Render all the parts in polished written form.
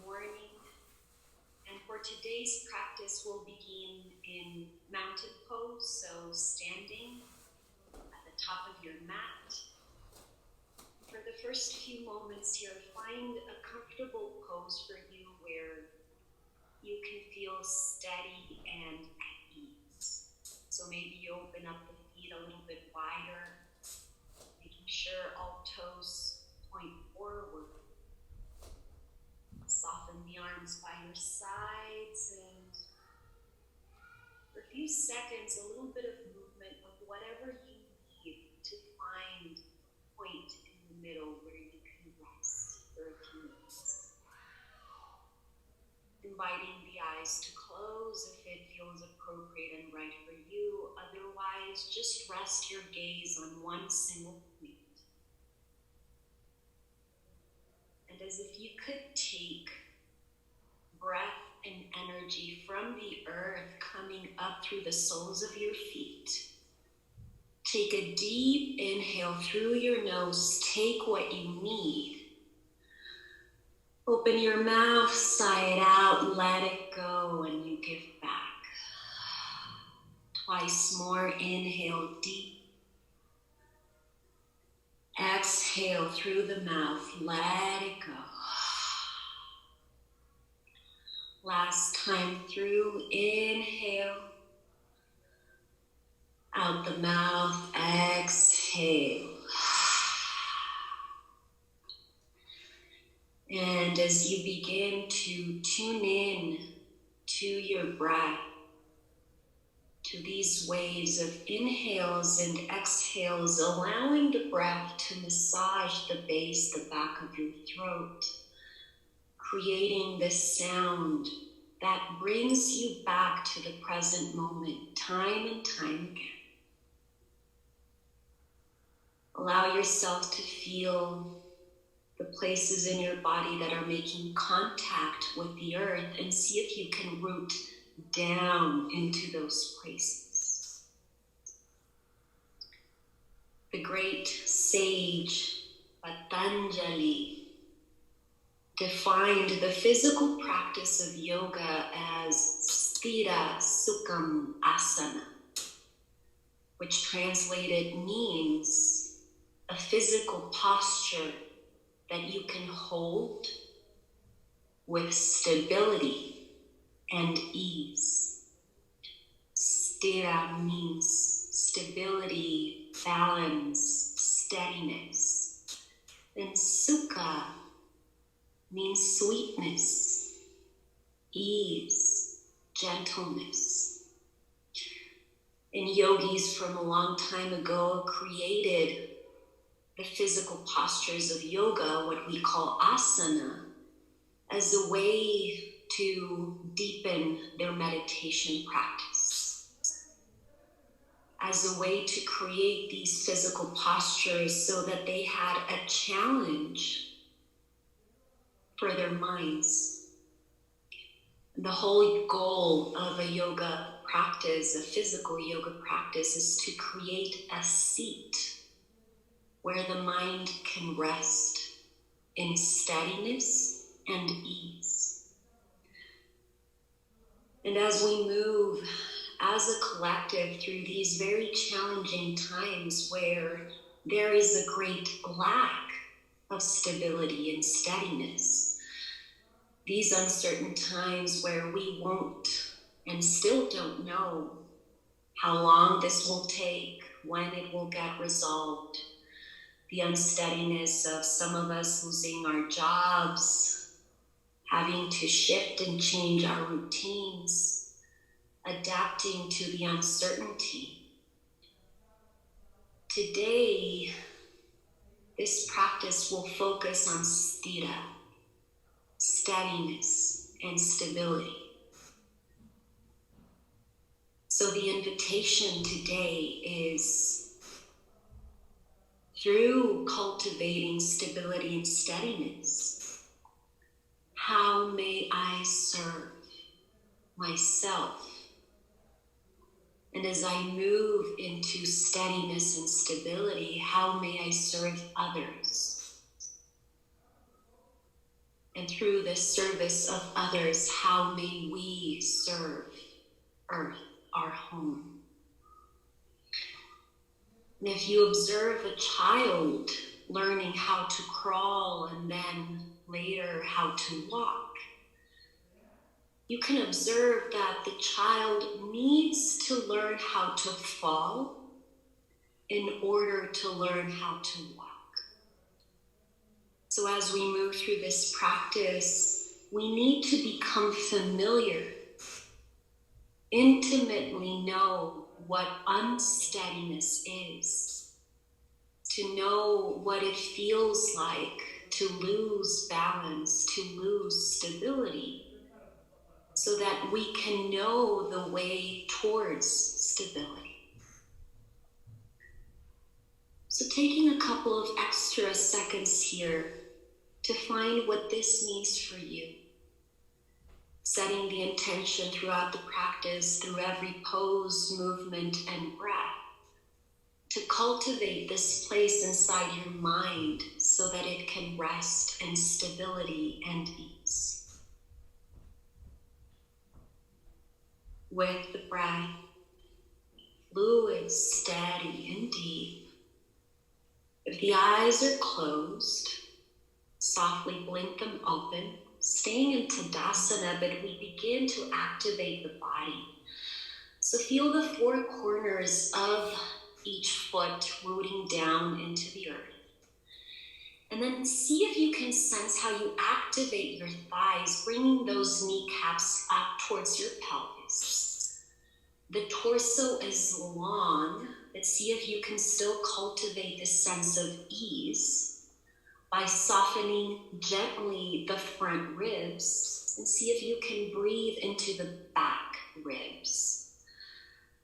morning. And for today's practice, we'll begin in mountain pose, so standing at the top of your mat. For the first few moments here, find a comfortable pose for you where you can feel steady and at ease. So maybe you open up the feet a little bit wider, making sure all toes point forward. Soften the arms by your sides, and for a few seconds, a little bit of movement of whatever you need to find a point in the middle where you can rest for a few minutes. Inviting the eyes to close if it feels appropriate and right for you. Otherwise, just rest your gaze on one single point. And as if you could take breath and energy from the earth coming up through the soles of your feet. Take a deep inhale through your nose. Take what you need. Open your mouth, sigh it out, let it go, and you give back. Twice more, inhale deep. Exhale through the mouth, let it go. Last time through, inhale. Out the mouth, exhale. And as you begin to tune in to your breath, to these waves of inhales and exhales, allowing the breath to massage the base, the back of your throat, creating this sound that brings you back to the present moment, time and time again. Allow yourself to feel the places in your body that are making contact with the earth and see if you can root down into those places. The great sage Patanjali defined the physical practice of yoga as sthira sukham asana, which translated means a physical posture that you can hold with stability and ease. Sthira means stability, balance, steadiness. And sukha means sweetness, ease, gentleness. And yogis from a long time ago created the physical postures of yoga, what we call asana, as a way to deepen their meditation practice, as a way to create these physical postures so that they had a challenge for their minds. The whole goal of a yoga practice, a physical yoga practice, is to create a seat where the mind can rest in steadiness and ease. And as we move as a collective through these very challenging times where there is a great lack of stability and steadiness, these uncertain times where we won't and still don't know how long this will take, when it will get resolved, the unsteadiness of some of us losing our jobs, having to shift and change our routines, adapting to the uncertainty. Today, this practice will focus on sthira, steadiness, and stability. So the invitation today is, through cultivating stability and steadiness, how may I serve myself? And as I move into steadiness and stability, how may I serve others? And through the service of others, how may we serve Earth, our home? And if you observe a child learning how to crawl and then later how to walk, you can observe that the child needs to learn how to fall in order to learn how to walk. So as we move through this practice, we need to become familiar, intimately know what unsteadiness is, to know what it feels like to lose balance, to lose stability, so that we can know the way towards stability. So taking a couple of extra seconds here to find what this means for you. Setting the intention throughout the practice, through every pose, movement, and breath, to cultivate this place inside your mind so that it can rest in stability and ease. With the breath, fluid, steady, and deep. If the eyes are closed, softly blink them open, staying in Tadasana, but we begin to activate the body. So feel the four corners of each foot rooting down into the earth. And then see if you can sense how you activate your thighs, bringing those kneecaps up towards your pelvis. The torso is long, but see if you can still cultivate this sense of ease by softening gently the front ribs, and see if you can breathe into the back ribs.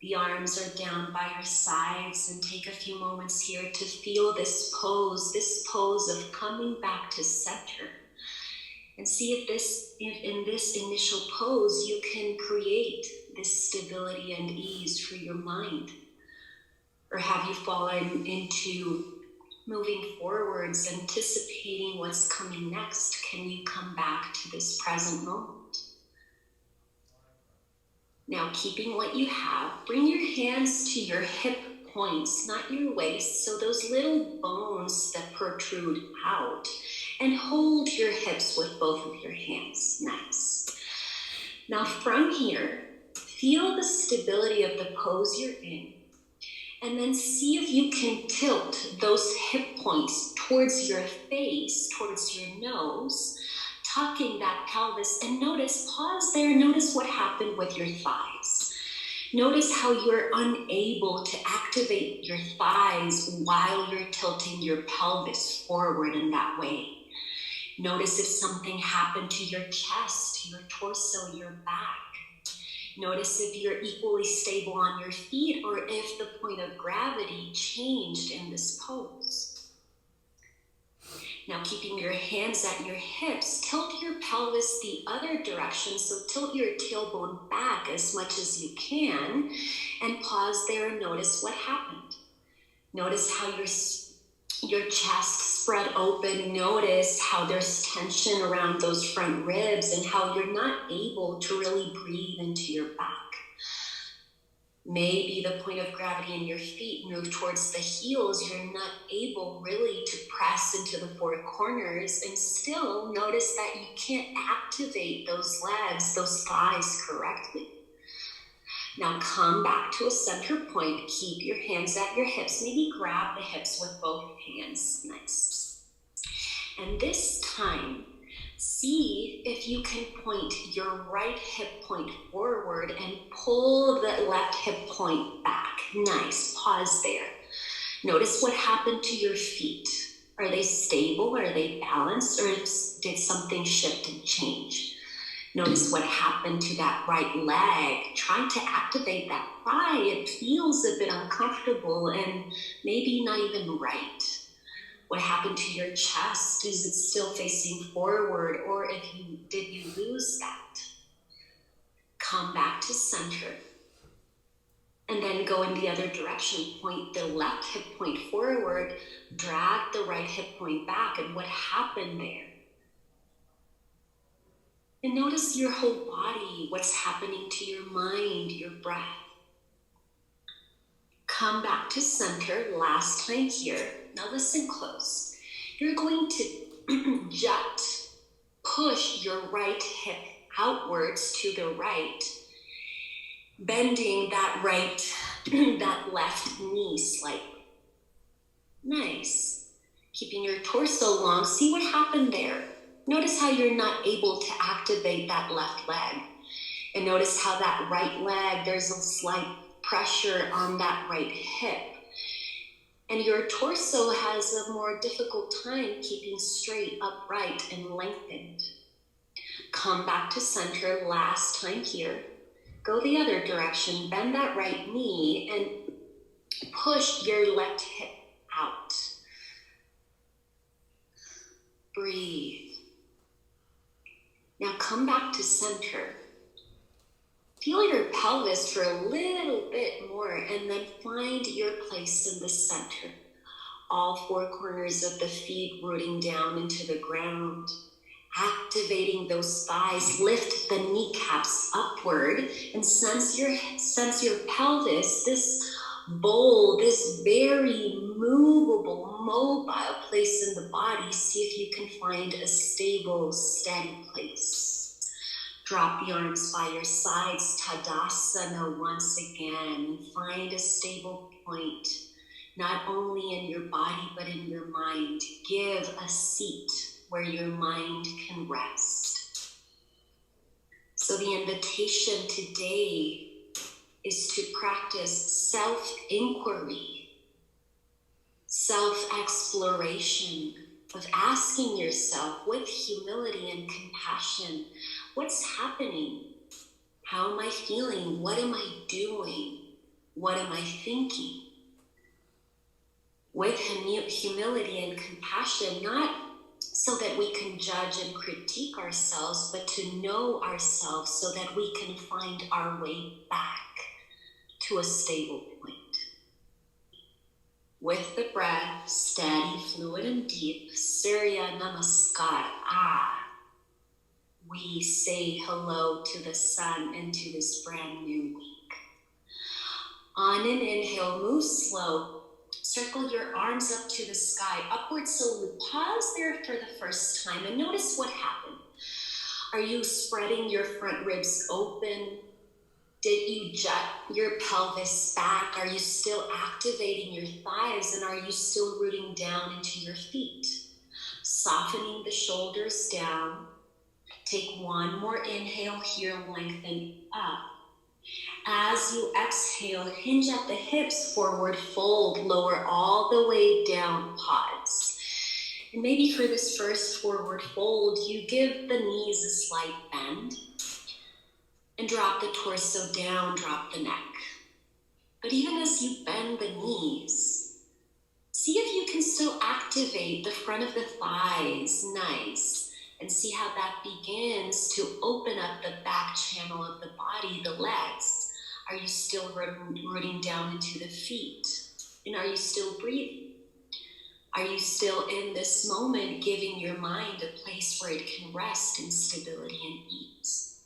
The arms are down by your sides, and take a few moments here to feel this pose of coming back to center. And see if in this initial pose you can create this stability and ease for your mind. Or have you fallen into moving forwards, anticipating what's coming next? Can you come back to this present moment? Now, keeping what you have, bring your hands to your hip points, not your waist, so those little bones that protrude out, and hold your hips with both of your hands. Nice. Now from here, feel the stability of the pose you're in, and then see if you can tilt those hip points towards your face, towards your nose, tucking that pelvis, and pause there, notice what happened with your thighs. Notice how you're unable to activate your thighs while you're tilting your pelvis forward in that way. Notice if something happened to your chest, your torso, your back. Notice if you're equally stable on your feet or if the point of gravity changed in this pose. Now, keeping your hands at your hips, tilt your pelvis the other direction, so tilt your tailbone back as much as you can, and pause there and notice what happened. Notice how your chest spread open. Notice how there's tension around those front ribs and how you're not able to really breathe into your back. Maybe the point of gravity in your feet move towards the heels. You're not able really to press into the four corners, and still notice that you can't activate those legs, those thighs correctly. Now come back to a center point. Keep your hands at your hips. Maybe grab the hips with both hands. Nice. And this time, see if you can point your right hip point forward and pull the left hip point back. Nice. Pause there. Notice what happened to your feet. Are they stable? Are they balanced? Or did something shift and change? Notice what happened to that right leg. Trying to activate that thigh. It feels a bit uncomfortable and maybe not even right. What happened to your chest? Is it still facing forward, or did you lose that? Come back to center. And then go in the other direction. Point the left hip point forward. Drag the right hip point back. And what happened there? And notice your whole body, what's happening to your mind, your breath. Come back to center, last time here. Now listen close. You're going to jut, push your right hip outwards to the right, bending that left knee slightly. Nice. Keeping your torso long. See what happened there. Notice how you're not able to activate that left leg. And notice how that right leg, there's a slight pressure on that right hip. And your torso has a more difficult time keeping straight, upright, and lengthened. Come back to center, last time here. Go the other direction, bend that right knee, and push your left hip out. Breathe. Now come back to center. Feel your pelvis for a little bit more, and then find your place in the center. All four corners of the feet rooting down into the ground. Activating those thighs, lift the kneecaps upward, and sense your pelvis, this bowl, this very movable, mobile place in the body. See if you can find a stable, steady place. Drop the arms by your sides, Tadasana once again, and find a stable point, not only in your body, but in your mind. Give a seat where your mind can rest. So the invitation today is to practice self-inquiry, self-exploration, of asking yourself with humility and compassion, what's happening? How am I feeling? What am I doing? What am I thinking? With humility and compassion, not so that we can judge and critique ourselves, but to know ourselves so that we can find our way back to a stable point. With the breath, steady, fluid, and deep, Surya Namaskar. We say hello to the sun and to this brand new week. On an inhale, move slow. Circle your arms up to the sky, upward salute. Pause there for the first time and notice what happened. Are you spreading your front ribs open? Did you jut your pelvis back? Are you still activating your thighs, and are you still rooting down into your feet? Softening the shoulders down. Take one more inhale here, lengthen up. As you exhale, hinge at the hips, forward fold, lower all the way down, pause. And maybe for this first forward fold, you give the knees a slight bend and drop the torso down, drop the neck. But even as you bend the knees, see if you can still activate the front of the thighs, nice. And see how that begins to open up the back channel of the body, the legs. Are you still rooting down into the feet? And are you still breathing? Are you still in this moment giving your mind a place where it can rest in stability and ease?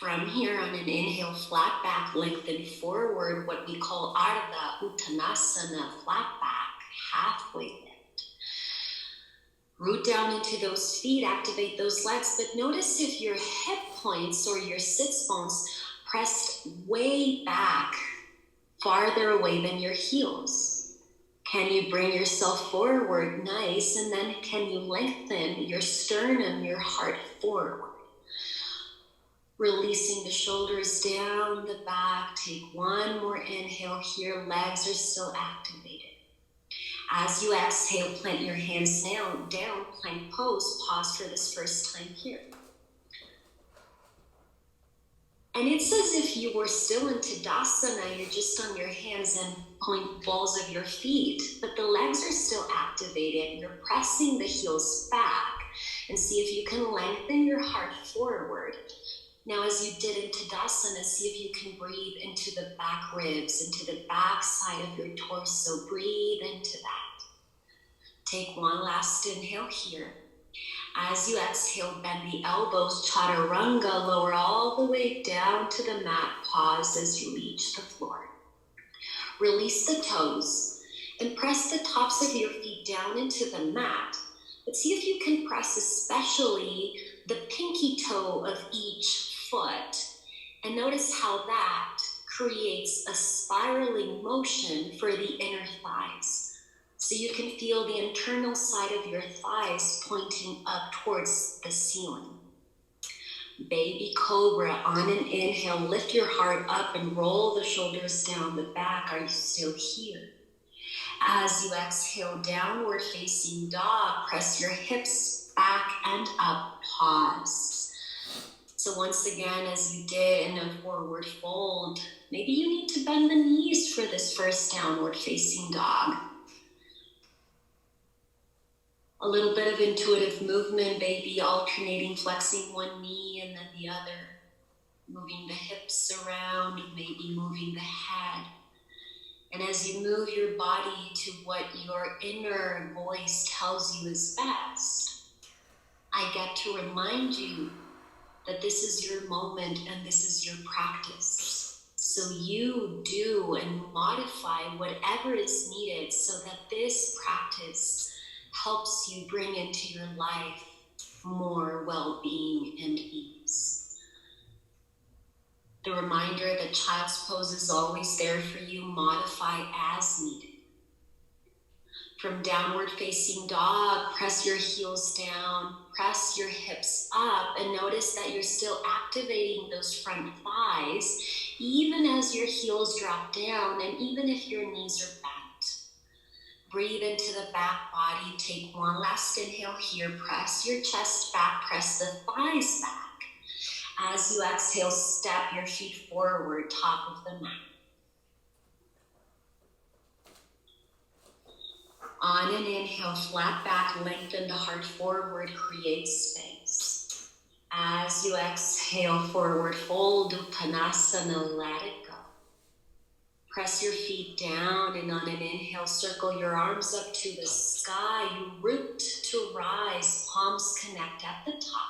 From here, on an inhale, flat back, lengthen forward, what we call Ardha Uttanasana, flat back, halfway lift. Root down into those feet, activate those legs, but notice if your hip points or your sits bones pressed way back, farther away than your heels. Can you bring yourself forward? Nice. And then can you lengthen your sternum, your heart forward? Releasing the shoulders down the back. Take one more inhale here. Legs are still activated. As you exhale, plant your hands down, plank pose. Pause for this first time here. And it's as if you were still in Tadasana. You're just on your hands and point balls of your feet, but the legs are still activated. You're pressing the heels back, and see if you can lengthen your heart forward. Now, as you did in Tadasana, see if you can breathe into the back ribs, into the back side of your torso. Breathe into that. Take one last inhale here. As you exhale, bend the elbows, chaturanga, lower all the way down to the mat. Pause as you reach the floor. Release the toes and press the tops of your feet down into the mat. But see if you can press especially the pinky toe of each foot. And notice how that creates a spiraling motion for the inner thighs. So you can feel the internal side of your thighs pointing up towards the ceiling. Baby cobra, on an inhale, lift your heart up and roll the shoulders down the back. Are you still here? As you exhale, downward facing dog, press your hips back and up, pause. So once again, as you did in a forward fold, maybe you need to bend the knees for this first downward facing dog. A little bit of intuitive movement, baby, alternating, flexing one knee and then the other. Moving the hips around, maybe moving the head. And as you move your body to what your inner voice tells you is best, I get to remind you that this is your moment and this is your practice. So you do and modify whatever is needed so that this practice helps you bring into your life more well-being and ease. The reminder that child's pose is always there for you. Modify as needed. From downward facing dog, press your heels down, press your hips up, and notice that you're still activating those front thighs, even as your heels drop down and even if your knees are bent. Breathe into the back body. Take one last inhale here. Press your chest back, press the thighs back. As you exhale, step your feet forward, top of the mat. On an inhale, flat back, lengthen the heart forward, create space. As you exhale, forward fold, Uttanasana, let it go. Press your feet down and on an inhale, circle your arms up to the sky. You root to rise, palms connect at the top.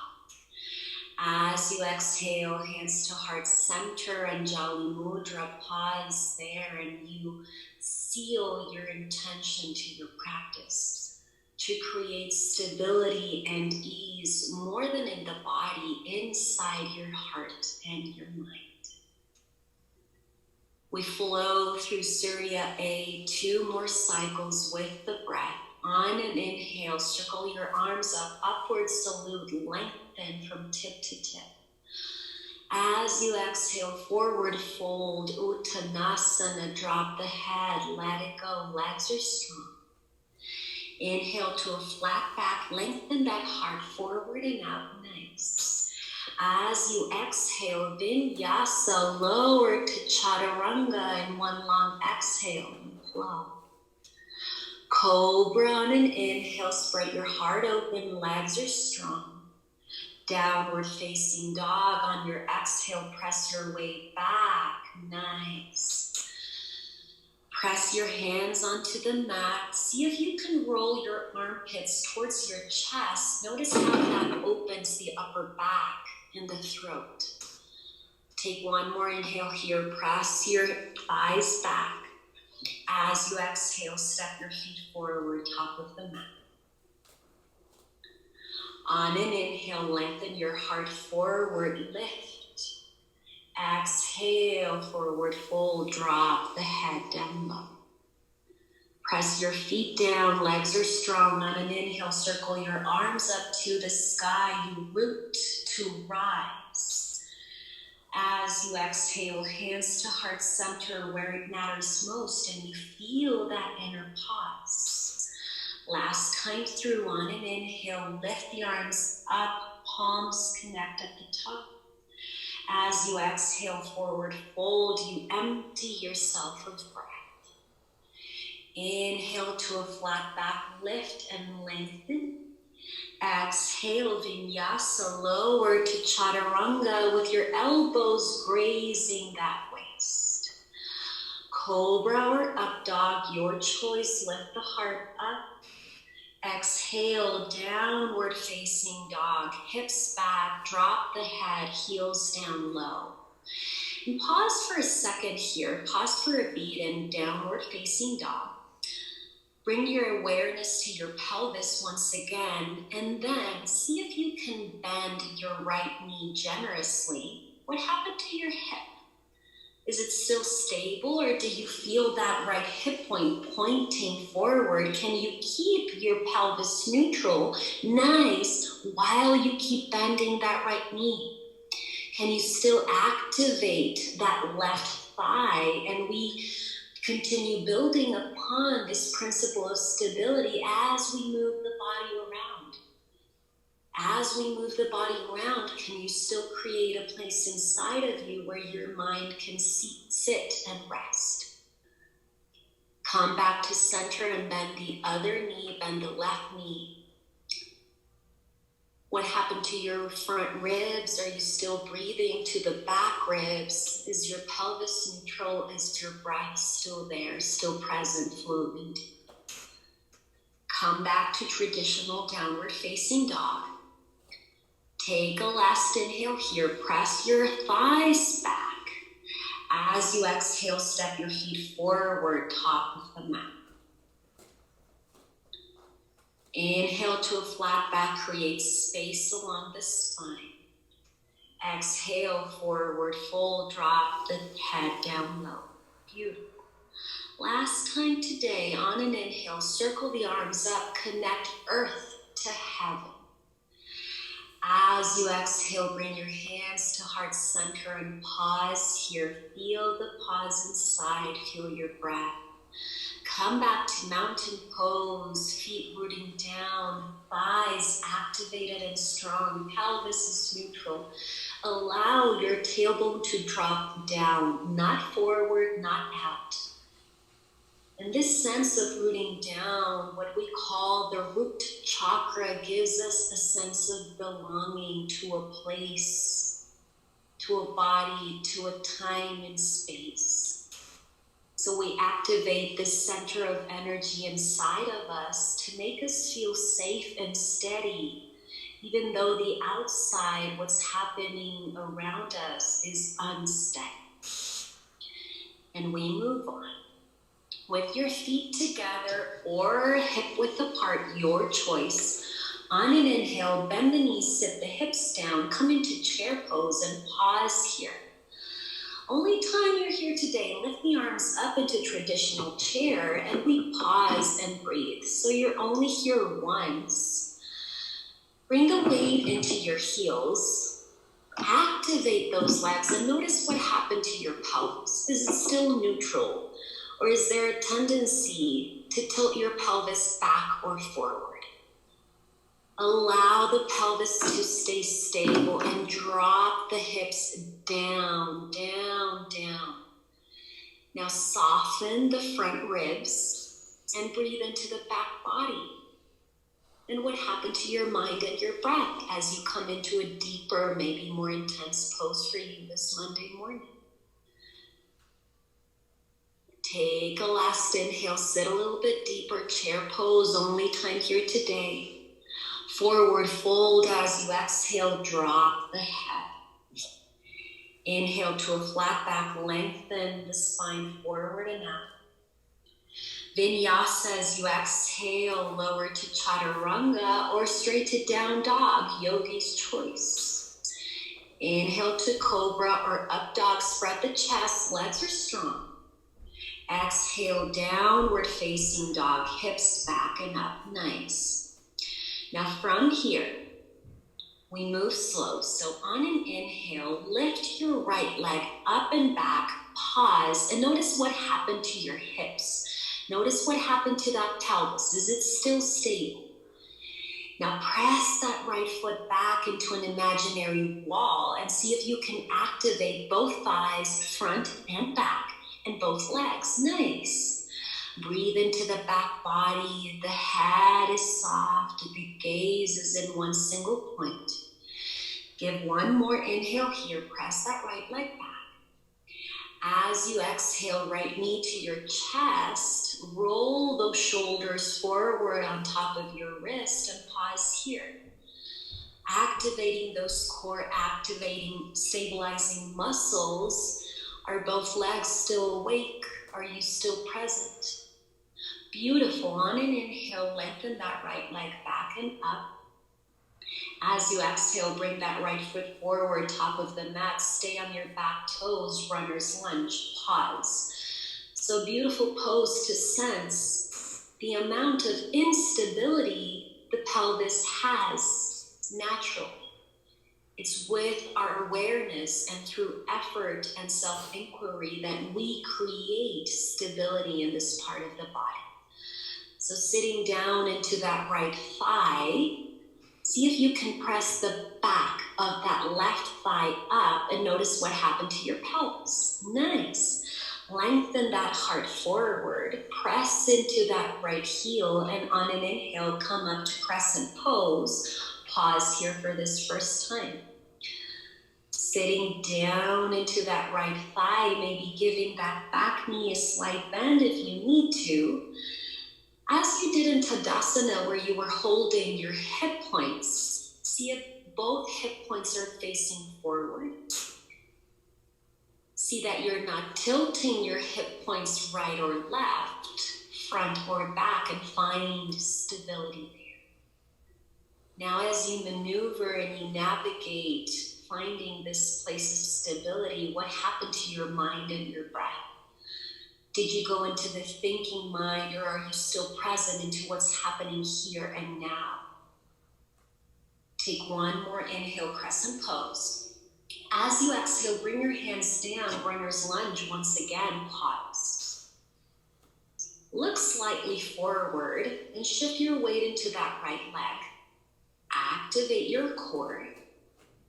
As you exhale, hands to heart center, Anjali Mudra, pause there, and you seal your intention to your practice to create stability and ease more than in the body, inside your heart and your mind. We flow through Surya A, 2 more cycles with the breath. On an inhale, circle your arms up, upward salute, lengthen from tip to tip. As you exhale, forward fold, Uttanasana, drop the head, let it go, legs are strong. Inhale to a flat back, lengthen that heart forward and out, nice. As you exhale, Vinyasa, lower to Chaturanga in one long exhale and flow. Cobra on an inhale, spread your heart open, legs are strong. Downward facing dog on your exhale, press your way back, nice. Press your hands onto the mat. See if you can roll your armpits towards your chest. Notice how that opens the upper back and the throat. Take one more inhale here, press your thighs back. As you exhale, step your feet forward, top of the mat. On an inhale, lengthen your heart forward, lift. Exhale, forward fold, drop the head down low. Press your feet down, legs are strong. On an inhale, circle your arms up to the sky. You root to rise. As you exhale, hands to heart center where it matters most, and you feel that inner pause. Last time through, on an inhale, lift the arms up, palms connect at the top. As you exhale, forward fold, you empty yourself of breath. Inhale to a flat back, lift and lengthen. Exhale, Vinyasa, lower to Chaturanga with your elbows grazing that waist. Cobra or up dog, your choice, lift the heart up. Exhale, downward facing dog, hips back, drop the head, heels down low. And pause for a second here, pause for a beat in downward facing dog. Bring your awareness to your pelvis once again, and then see if you can bend your right knee generously. What happened to your hip? Is it still stable, or do you feel that right hip point pointing forward? Can you keep your pelvis neutral, nice, while you keep bending that right knee? Can you still activate that left thigh? And we continue building upon this principle of stability as we move the body around. As we move the body around, can you still create a place inside of you where your mind can sit and rest? Come back to center and bend the other knee, bend the left knee. What happened to your front ribs? Are you still breathing to the back ribs? Is your pelvis neutral? Is your breath still there, still present, fluid? Come back to traditional downward facing dog. Take a last inhale here. Press your thighs back. As you exhale, step your feet forward, top of the mat. Inhale to a flat back, create space along the spine. Exhale, forward fold, drop the head down low. Beautiful. Last time today, on an inhale, circle the arms up, connect earth to heaven. As you exhale, bring your hands to heart center and pause here. Feel the pause inside, feel your breath. Come back to mountain pose, feet rooting down, thighs activated and strong, pelvis is neutral. Allow your tailbone to drop down, not forward, not out. And this sense of rooting down, what we call the root chakra, gives us a sense of belonging to a place, to a body, to a time and space. So we activate this center of energy inside of us to make us feel safe and steady, even though the outside, what's happening around us, is unsteady. And we move on. With your feet together or hip width apart, your choice. On an inhale, bend the knees, sit the hips down, come into chair pose and pause here. Only time you're here today, lift the arms up into traditional chair and we pause and breathe. So you're only here once. Bring the weight into your heels. Activate those legs and notice what happened to your pelvis. Is it still neutral? Or is there a tendency to tilt your pelvis back or forward? Allow the pelvis to stay stable and drop the hips down, down, down. Now soften the front ribs and breathe into the back body. And what happened to your mind and your breath as you come into a deeper, maybe more intense pose for you this Monday morning? Take a last inhale, sit a little bit deeper, chair pose, only time here today. Forward fold as you exhale, drop the head. Inhale to a flat back, lengthen the spine forward and out. Vinyasa as you exhale, lower to chaturanga or straight to down dog, yogi's choice. Inhale to cobra or up dog, spread the chest, legs are strong. Exhale, downward facing dog, hips back and up, nice. Now from here, we move slow. So on an inhale, lift your right leg up and back, pause, and notice what happened to your hips. Notice what happened to that pelvis. Is it still stable? Now press that right foot back into an imaginary wall and see if you can activate both thighs, front and back, and both legs. Nice. Breathe into the back body. The head is soft. The gaze is in one single point. Give one more inhale here. Press that right leg back. As you exhale, right knee to your chest, roll those shoulders forward on top of your wrist and pause here. Activating those core, activating, stabilizing muscles. Are both legs still awake? Are you still present? Beautiful. On an inhale, lengthen that right leg back and up. As you exhale, bring that right foot forward, top of the mat. Stay on your back toes, runner's lunge. Pause. So beautiful pose to sense the amount of instability the pelvis has naturally. It's with our awareness and through effort and self-inquiry that we create stability in this part of the body. So sitting down into that right thigh, see if you can press the back of that left thigh up and notice what happened to your pelvis. Nice. Lengthen that heart forward, press into that right heel, and on an inhale, come up to crescent pose. Pause here for this first time. Sitting down into that right thigh, maybe giving that back knee a slight bend if you need to. As you did in Tadasana, where you were holding your hip points, see if both hip points are facing forward. See that you're not tilting your hip points right or left, front or back, and find stability there. Now as you maneuver and you navigate, finding this place of stability, what happened to your mind and your breath? Did you go into the thinking mind, or are you still present into what's happening here and now? Take one more inhale, crescent pose. As you exhale, bring your hands down, runner's lunge. Once again, pause. Look slightly forward and shift your weight into that right leg. Activate your core.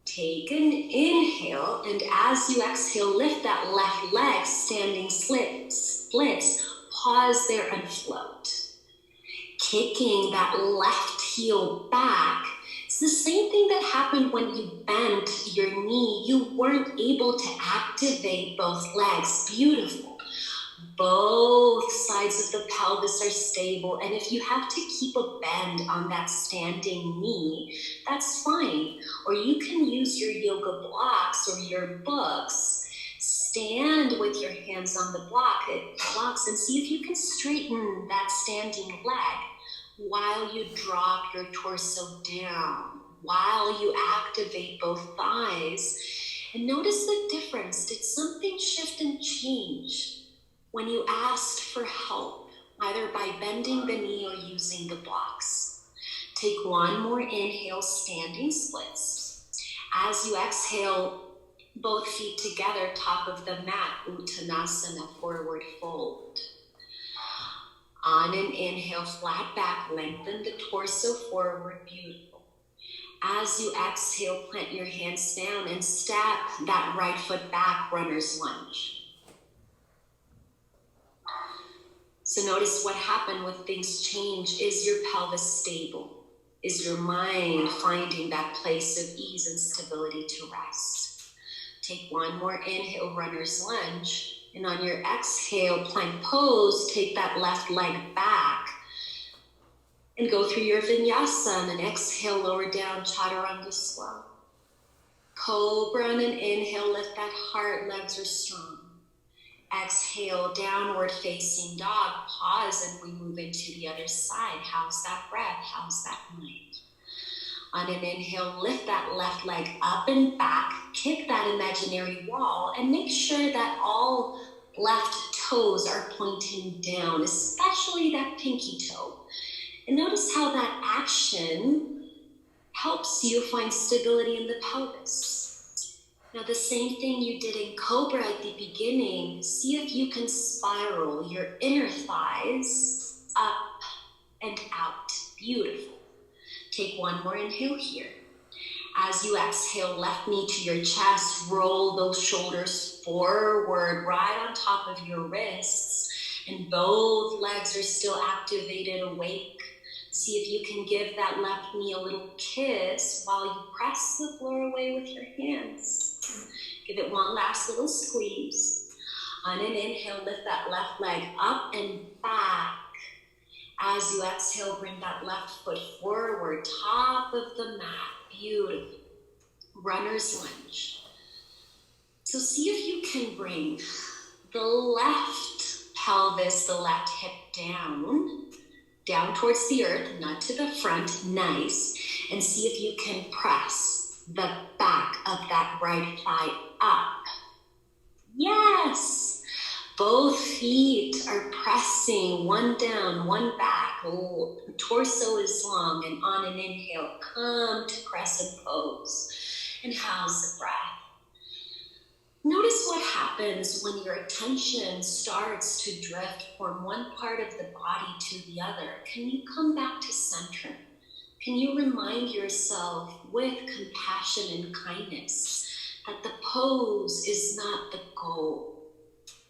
Take an inhale, and as you exhale, lift that left leg, standing splits. Pause there and float. Kicking that left heel back. It's the same thing that happened when you bent your knee. You weren't able to activate both legs. Beautiful. Both sides of the pelvis are stable, and if you have to keep a bend on that standing knee, that's fine. Or you can use your yoga blocks or your books. Stand with your hands on the blocks and see if you can straighten that standing leg while you drop your torso down, while you activate both thighs. And notice the difference. Did something shift and change when you asked for help, either by bending the knee or using the blocks? Take one more inhale, standing splits. As you exhale, both feet together, top of the mat, Uttanasana, forward fold. On an inhale, flat back, lengthen the torso forward, beautiful. As you exhale, plant your hands down and step that right foot back, runner's lunge. So notice what happened when things change. Is your pelvis stable? Is your mind finding that place of ease and stability to rest? Take one more inhale, runner's lunge. And on your exhale, plank pose, take that left leg back and go through your Vinyasa. And then exhale, lower down, Chaturanga slow. Cobra on an inhale, lift that heart, legs are strong. Exhale, downward facing dog. Pause and we move into the other side. How's that breath? How's that mind? On an inhale, lift that left leg up and back. Kick that imaginary wall and make sure that all left toes are pointing down, especially that pinky toe. And notice how that action helps you find stability in the pelvis. Now, the same thing you did in Cobra at the beginning, see if you can spiral your inner thighs up and out. Beautiful. Take one more inhale here. As you exhale, left knee to your chest, roll those shoulders forward, right on top of your wrists, and both legs are still activated, awake. See if you can give that left knee a little kiss while you press the floor away with your hands. Give it one last little squeeze. On an inhale, lift that left leg up and back. As you exhale, bring that left foot forward, top of the mat. Beautiful. Runner's lunge. So see if you can bring the left pelvis, the left hip down towards the earth, not to the front. Nice. And see if you can press the back of that right thigh up. Yes. Both feet are pressing, one down, one back. Oh, torso is long, and on an inhale, come to crescent pose. And house the breath. Notice what happens when your attention starts to drift from one part of the body to the other. Can you come back to center? Can you remind yourself with compassion and kindness that the pose is not the goal?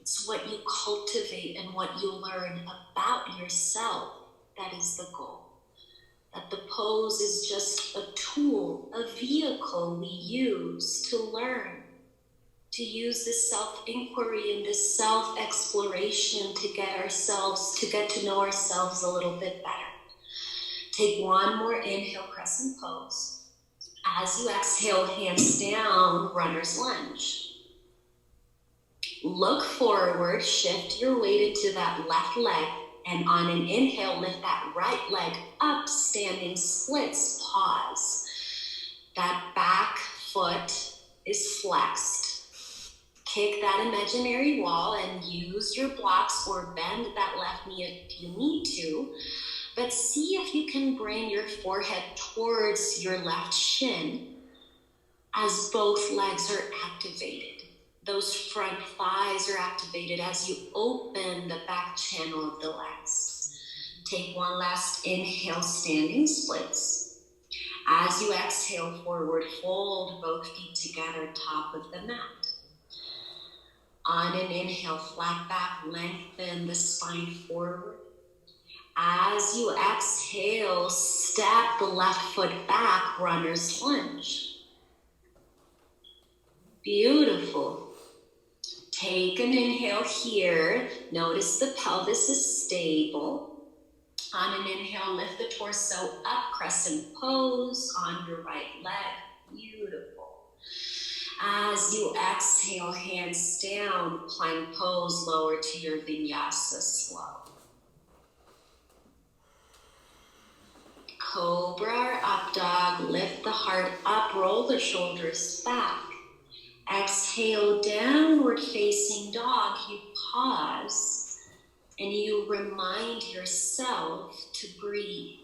It's what you cultivate and what you learn about yourself that is the goal. That the pose is just a tool, a vehicle we use to learn, to use this self-inquiry and this self-exploration to get to know ourselves a little bit better. Take one more inhale, crescent pose. As you exhale, hands down, runner's lunge. Look forward, shift your weight into that left leg, and on an inhale, lift that right leg up, standing splits, pause. That back foot is flexed. Kick that imaginary wall and use your blocks or bend that left knee if you need to. But see if you can bring your forehead towards your left shin as both legs are activated. Those front thighs are activated as you open the back channel of the legs. Take one last inhale, standing splits. As you exhale forward, fold both feet together, top of the mat. On an inhale, flat back, lengthen the spine forward. As you exhale, step the left foot back, runner's lunge. Beautiful. Take an inhale here. Notice the pelvis is stable. On an inhale, lift the torso up, crescent pose on your right leg. Beautiful. As you exhale, hands down, plank pose, lower to your vinyasa slow. Cobra or up dog, lift the heart up, roll the shoulders back. Exhale, downward facing dog, you pause and you remind yourself to breathe,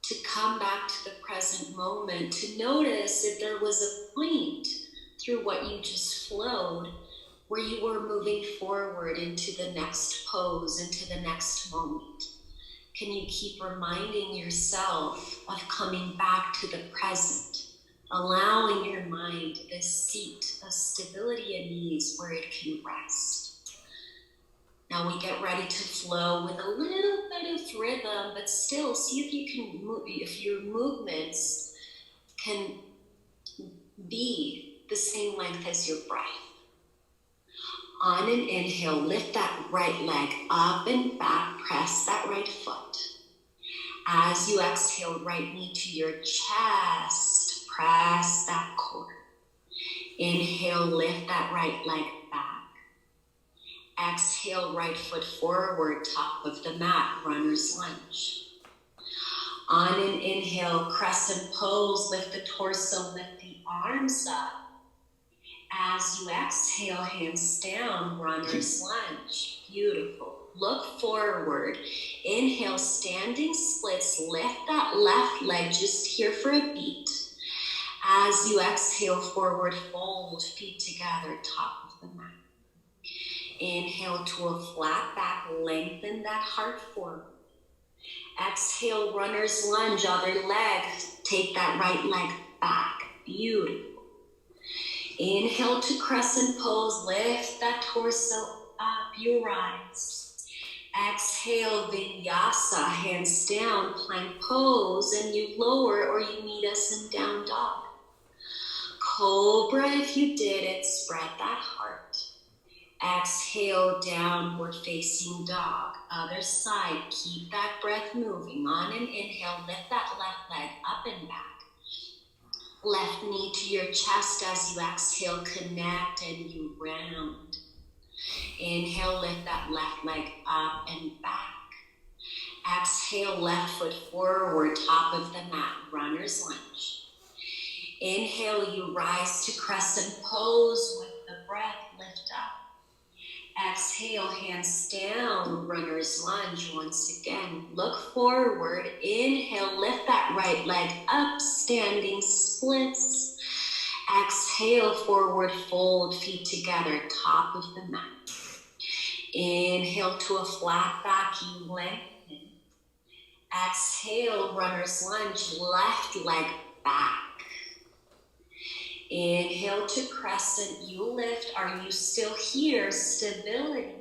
to come back to the present moment, to notice if there was a point through what you just flowed where you were moving forward into the next pose, into the next moment. Can you keep reminding yourself of coming back to the present, allowing your mind a seat of stability and ease where it can rest? Now we get ready to flow with a little bit of rhythm, but still see if you can move, if your movements can be the same length as your breath. On an inhale, lift that right leg up and back, press that right foot. As you exhale, right knee to your chest, press that core. Inhale, lift that right leg back. Exhale, right foot forward, top of the mat, runner's lunge. On an inhale, crescent pose, lift the torso, lift the arms up. As you exhale, hands down, runner's lunge. Beautiful. Look forward. Inhale, standing splits. Lift that left leg just here for a beat. As you exhale, forward fold, feet together, top of the mat. Inhale to a flat back, lengthen that heart forward. Exhale, runner's lunge, other leg. Take that right leg back. Beautiful. Inhale to crescent pose, lift that torso up, you rise. Exhale, vinyasa, hands down, plank pose, and you lower or you meet us in down dog. Cobra, if you did it, spread that heart. Exhale, downward facing dog. Other side, keep that breath moving. On an inhale, lift that left leg up and back. Left knee to your chest as you exhale, connect and you round. Inhale, lift that left leg up and back. Exhale, left foot forward, top of the mat, runner's lunge. Inhale, you rise to crescent pose with the breath, lift up. Exhale, hands down, runner's lunge once again. Look forward, inhale, lift that right leg up, standing splits. Exhale, forward fold, feet together, top of the mat. Inhale to a flat back, you lengthen. Exhale, runner's lunge, left leg back. Inhale to crescent, you lift. Are you still here? Stability.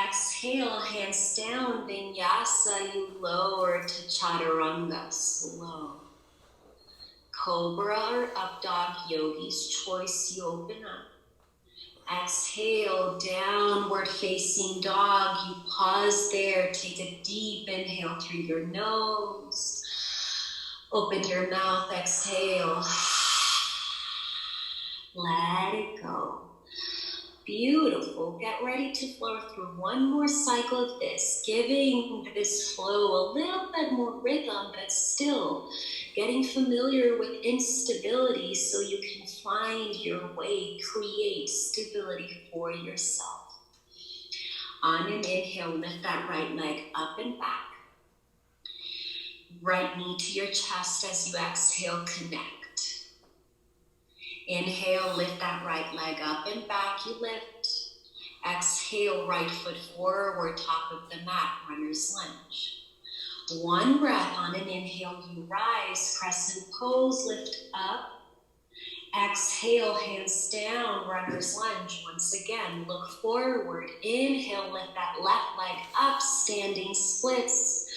Exhale, hands down, Vinyasa, you lower to Chaturanga, slow. Cobra or up dog, yogi's choice, you open up. Exhale, downward facing dog, you pause there, take a deep inhale through your nose. Open your mouth, exhale. Let it go. Beautiful. Get ready to flow through one more cycle of this, giving this flow a little bit more rhythm, but still getting familiar with instability so you can find your way, create stability for yourself. On an inhale, lift that right leg up and back. Right knee to your chest as you exhale, connect. Inhale, lift that right leg up and back, you lift. Exhale, right foot forward, top of the mat, runner's lunge. One breath. On an inhale, you rise, crescent pose, lift up. Exhale, hands down, runner's lunge. Once again, look forward. Inhale, lift that left leg up, standing splits.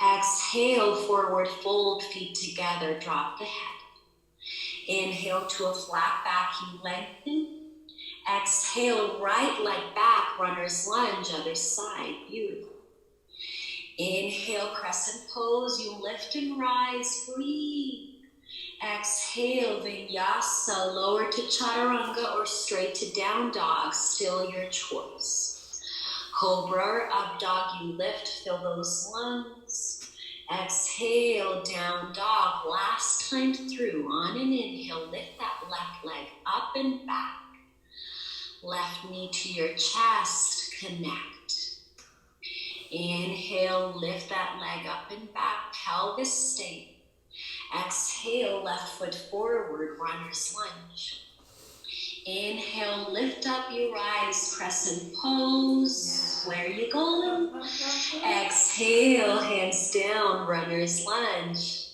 Exhale, forward fold, feet together, drop the head. Inhale to a flat back, you lengthen. Exhale, right leg back, runner's lunge, other side, beautiful. Inhale, crescent pose, you lift and rise, breathe. Exhale, Vinyasa, lower to Chaturanga or straight to down dog, still your choice. Cobra or up dog, you lift, fill those lungs. Exhale, down dog, last time through. On an inhale, lift that left leg up and back. Left knee to your chest, connect. Inhale, lift that leg up and back, pelvis stay. Exhale, left foot forward, runner's lunge. Inhale, lift up, you rise, crescent pose. Where you going? Exhale, hands down, runner's lunge.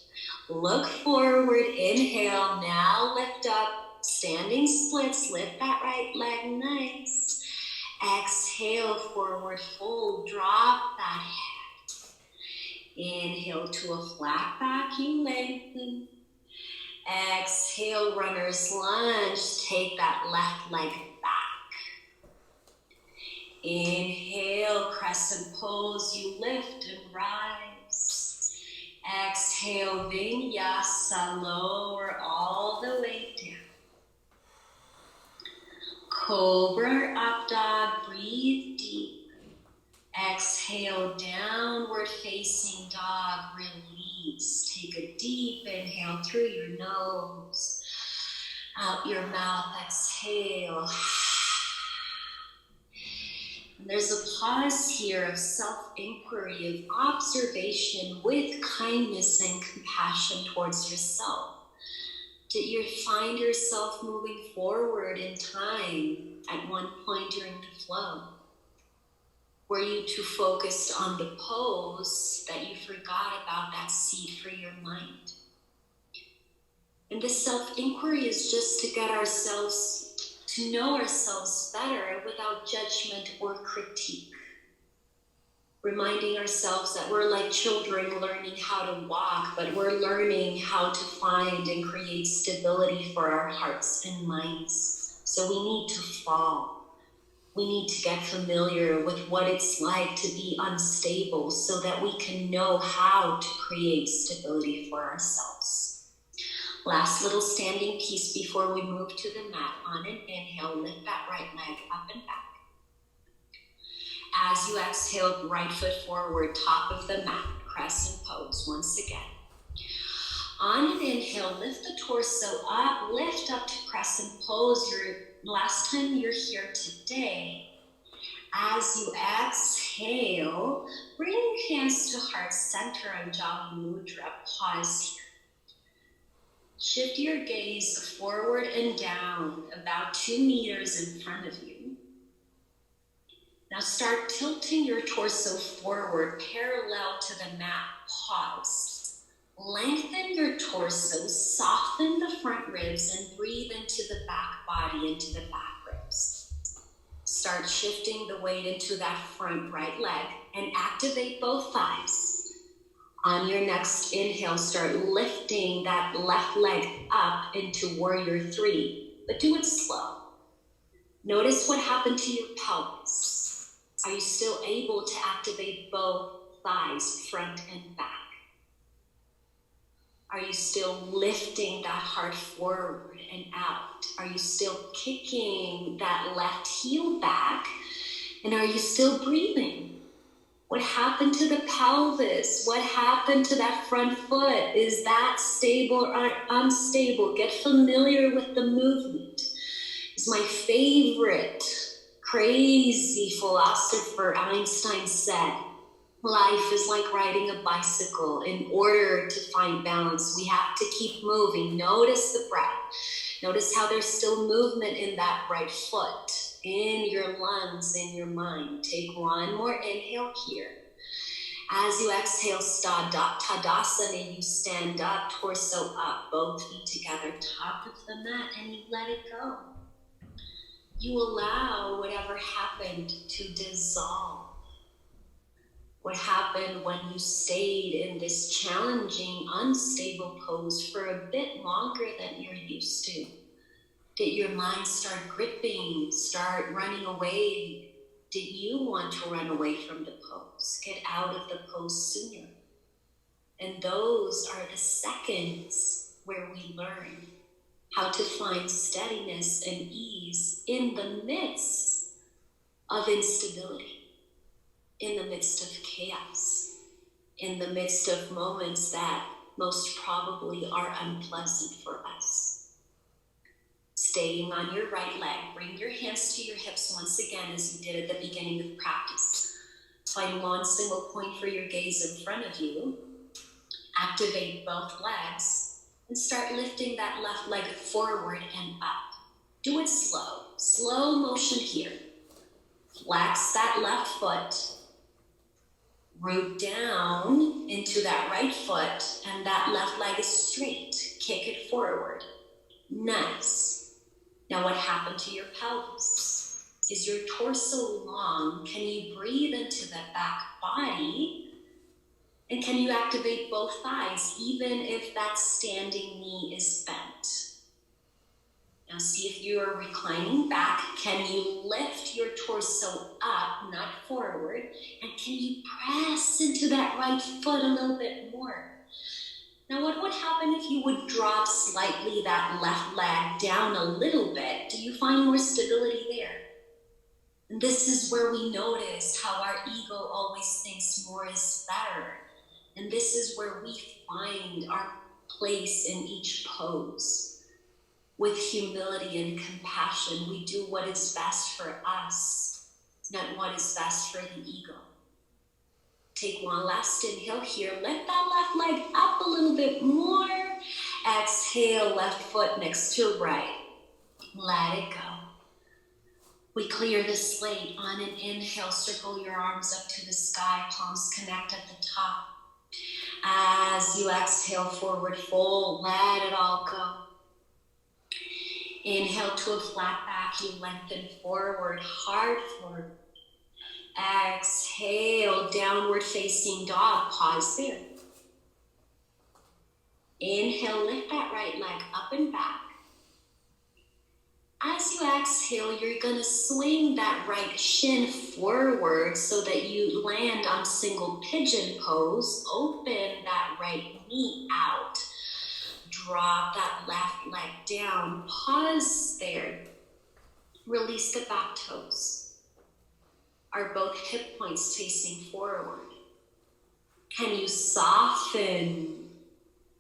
Look forward, inhale, now lift up, standing splits, lift that right leg, nice. Exhale, forward fold, drop that head. Inhale to a flat back, you lengthen. Exhale, runner's lunge, take that left leg back. Inhale, crescent pose, you lift and rise. Exhale, Vinyasa, lower all the way down. Cobra, up dog, breathe deep. Exhale, downward facing dog, release. Take a deep inhale through your nose. Out your mouth, exhale. And there's a pause here of self-inquiry, of observation with kindness and compassion towards yourself. Did you find yourself moving forward in time at one point during the flow? Were you too focused on the pose that you forgot about that seed for your mind? And this self-inquiry is just to get ourselves to know ourselves better without judgment or critique. Reminding ourselves that we're like children learning how to walk, but we're learning how to find and create stability for our hearts and minds. So we need to fall. We need to get familiar with what it's like to be unstable so that we can know how to create stability for ourselves. Last little standing piece before we move to the mat. On an inhale, lift that right leg up and back. As you exhale, right foot forward, top of the mat, crescent pose once again. On an inhale, lift the torso up, lift up to crescent pose. Last time you're here today. As you exhale, bring your hands to heart center and Jali Mudra. Pause here. Shift your gaze forward and down about 2 meters in front of you. Now start tilting your torso forward parallel to the mat. Pause. Lengthen your torso, soften the front ribs, and breathe into the back body, into the back ribs. Start shifting the weight into that front right leg and activate both thighs. On your next inhale, start lifting that left leg up into warrior 3, but do it slow. Notice what happened to your pelvis. Are you still able to activate both thighs, front and back? Are you still lifting that heart forward and out? Are you still kicking that left heel back? And are you still breathing? What happened to the pelvis? What happened to that front foot? Is that stable or unstable? Get familiar with the movement. It's my favorite crazy philosopher Einstein said, life is like riding a bicycle. In order to find balance, we have to keep moving. Notice the breath. Notice how there's still movement in that right foot, in your lungs, in your mind. Take one more inhale here. As you exhale, Tadasana, you stand up, torso up, both feet together, top of the mat, and you let it go. You allow whatever happened to dissolve. What happened when you stayed in this challenging, unstable pose for a bit longer than you're used to? Did your mind start gripping, start running away? Did you want to run away from the pose? Get out of the pose sooner. And those are the seconds where we learn how to find steadiness and ease in the midst of instability. In the midst of chaos, in the midst of moments that most probably are unpleasant for us. Staying on your right leg, bring your hands to your hips once again as you did at the beginning of practice. Find one single point for your gaze in front of you. Activate both legs and start lifting that left leg forward and up. Do it slow, slow motion here. Flex that left foot. Root down into that right foot, and that left leg is straight. Kick it forward. Nice. Now what happened to your pelvis? Is your torso long? Can you breathe into the back body? And can you activate both thighs, even if that standing knee is bent? Now see if you are reclining back. Can you lift your torso up, not forward? And can you press into that right foot a little bit more? Now what would happen if you would drop slightly that left leg down a little bit? Do you find more stability there? And this is where we notice how our ego always thinks more is better. And this is where we find our place in each pose. With humility and compassion, we do what is best for us, not what is best for the ego. Take one last inhale here. Lift that left leg up a little bit more. Exhale, left foot next to right. Let it go. We clear the slate. On an inhale, circle your arms up to the sky. Palms connect at the top. As you exhale, forward fold. Let it all go. Inhale to a flat back, you lengthen forward, heart forward. Exhale, downward facing dog, pause there. Inhale, lift that right leg up and back. As you exhale, you're going to swing that right shin forward so that you land on single pigeon pose. Open that right knee out. Drop that left leg down. Pause there. Release the back toes. Are both hip points facing forward? Can you soften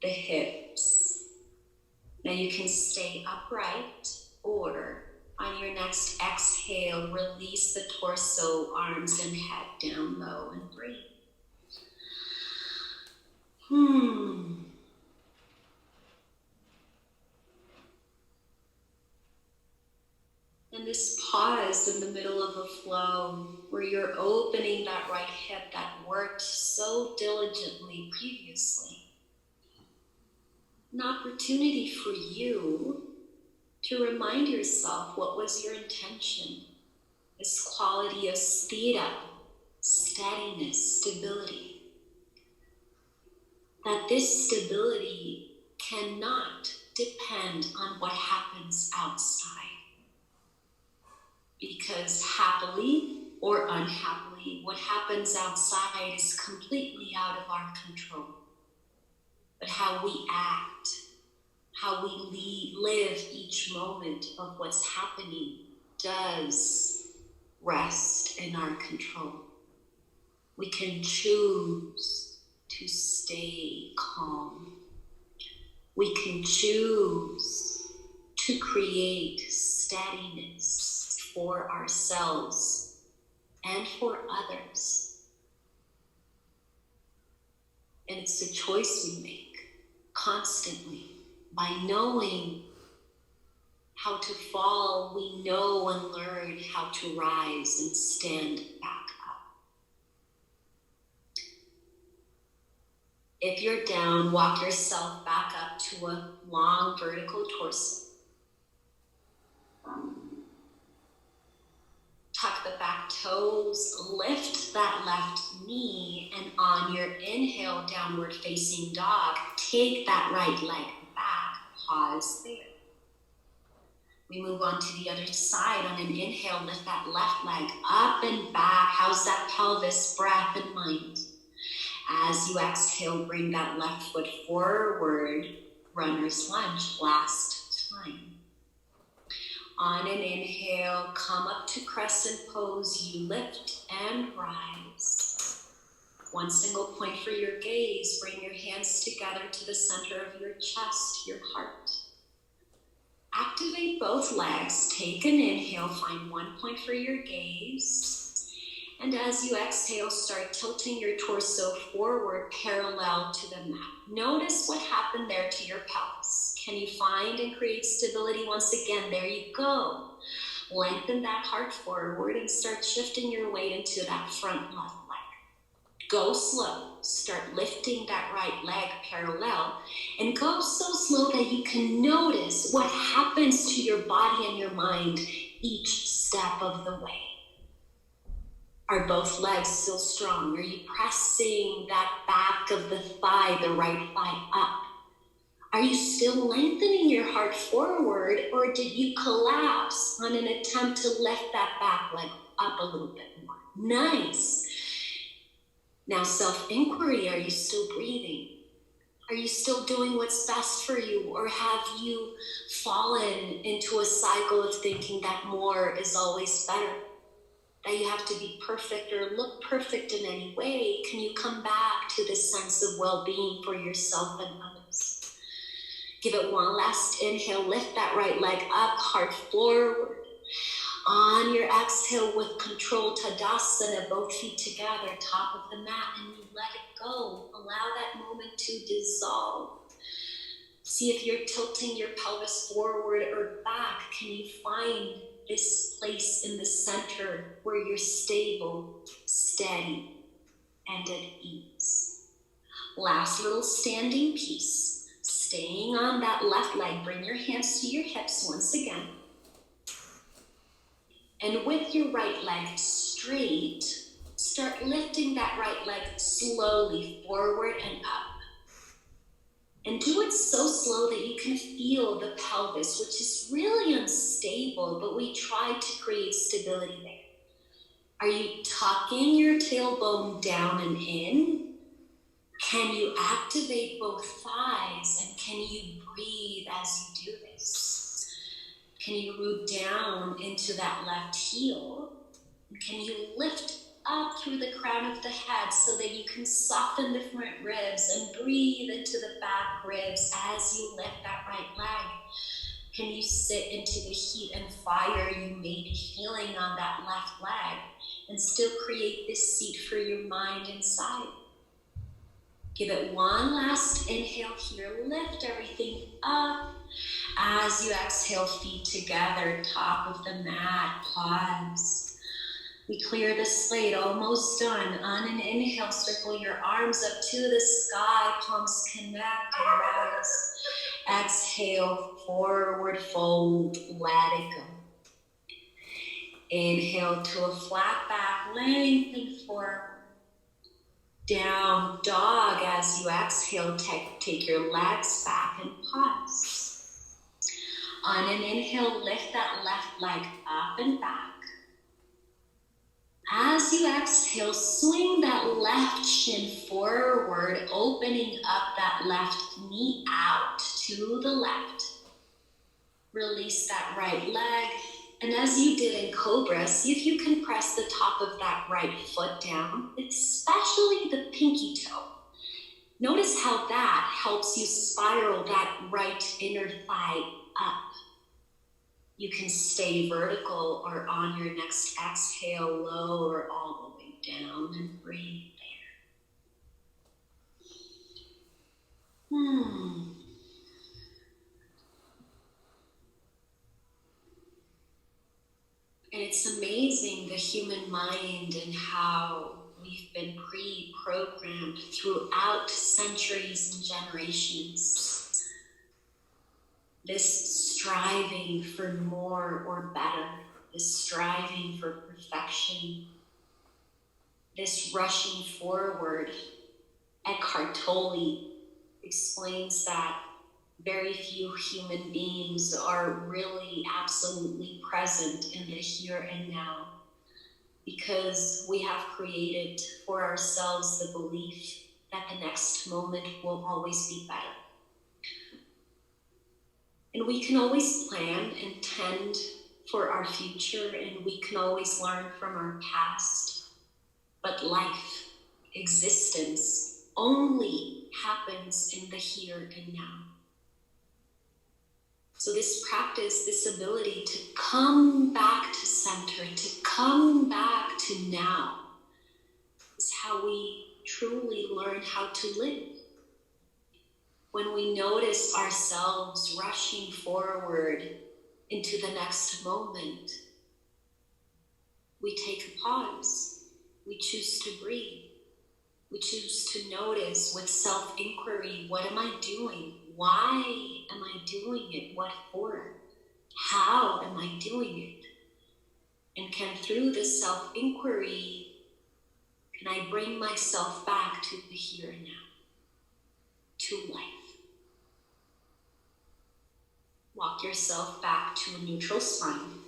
the hips? Now you can stay upright, or on your next exhale, release the torso, arms and head down low and breathe. And this pause in the middle of a flow where you're opening that right hip that worked so diligently previously. An opportunity for you to remind yourself what was your intention. This quality of sthira, steadiness, stability. That this stability cannot depend on what happens outside. Because happily or unhappily, what happens outside is completely out of our control. But how we act, how we live each moment of what's happening does rest in our control. We can choose to stay calm. We can choose to create steadiness for ourselves and for others. And it's a choice we make constantly. By knowing how to fall, we know and learn how to rise and stand back up. If you're down, walk yourself back up to a long vertical torso. Tuck the back toes, lift that left knee, and on your inhale, downward facing dog, take that right leg back, pause there. We move on to the other side. On an inhale, lift that left leg up and back. How's that pelvis, breath, and mind? As you exhale, bring that left foot forward, runner's lunge, last time. On an inhale, come up to crescent pose. You lift and rise. One single point for your gaze. Bring your hands together to the center of your chest, your heart. Activate both legs. Take an inhale. Find one point for your gaze. And as you exhale, start tilting your torso forward parallel to the mat. Notice what happened there to your pelvis. Can you find and create stability once again? There you go. Lengthen that heart forward and start shifting your weight into that front left leg. Go slow. Start lifting that right leg parallel and go so slow that you can notice what happens to your body and your mind each step of the way. Are both legs still strong? Are you pressing that back of the thigh, the right thigh up? Are you still lengthening your heart forward, or did you collapse on an attempt to lift that back leg up a little bit more? Nice. Now self-inquiry, are you still breathing? Are you still doing what's best for you, or have you fallen into a cycle of thinking that more is always better? That you have to be perfect or look perfect in any way? Can you come back to this sense of well-being for yourself and others? Give it one last inhale. Lift that right leg up, heart forward. On your exhale with control, Tadasana, both feet together, top of the mat, and you let it go. Allow that moment to dissolve. See if you're tilting your pelvis forward or back. Can you find this place in the center where you're stable, steady, and at ease? Last little standing piece. Staying on that left leg, bring your hands to your hips once again. And with your right leg straight, start lifting that right leg slowly forward and up. And do it so slow that you can feel the pelvis, which is really unstable, but we try to create stability there. Are you tucking your tailbone down and in? Can you activate both thighs, and can you breathe as you do this? Can you root down into that left heel? And can you lift up through the crown of the head so that you can soften the front ribs and breathe into the back ribs as you lift that right leg? Can you sit into the heat and fire you may be feeling on that left leg and still create this seat for your mind inside? Give it one last inhale here. Lift everything up. As you exhale, feet together, top of the mat, pause. We clear the slate, almost done. On an inhale, circle your arms up to the sky, palms connect and rise. Exhale, forward fold, let it go. Inhale to a flat back, lengthen forward. Down dog. As you exhale, take your legs back and pause. On an inhale, lift that left leg up and back. As you exhale, swing that left shin forward, opening up that left knee out to the left. Release that right leg. And as you did in Cobra, see if you can press the top of that right foot down, especially the pinky toe. Notice how that helps you spiral that right inner thigh up. You can stay vertical, or on your next exhale, lower all the way down and breathe there. And it's amazing, the human mind, and how we've been pre-programmed throughout centuries and generations. This striving for more or better, this striving for perfection, this rushing forward. Eckhart Tolle explains that very few human beings are really absolutely present in the here and now, because we have created for ourselves the belief that the next moment will always be better. And we can always plan and tend for our future, and we can always learn from our past. But life, existence, only happens in the here and now. So this practice, this ability to come back to center, to come back to now, is how we truly learn how to live. When we notice ourselves rushing forward into the next moment, we take a pause. We choose to breathe. We choose to notice with self-inquiry, what am I doing? Why am I doing it? What for? How am I doing it? And can, through this self-inquiry, can I bring myself back to the here and now, to life? Walk yourself back to a neutral spine.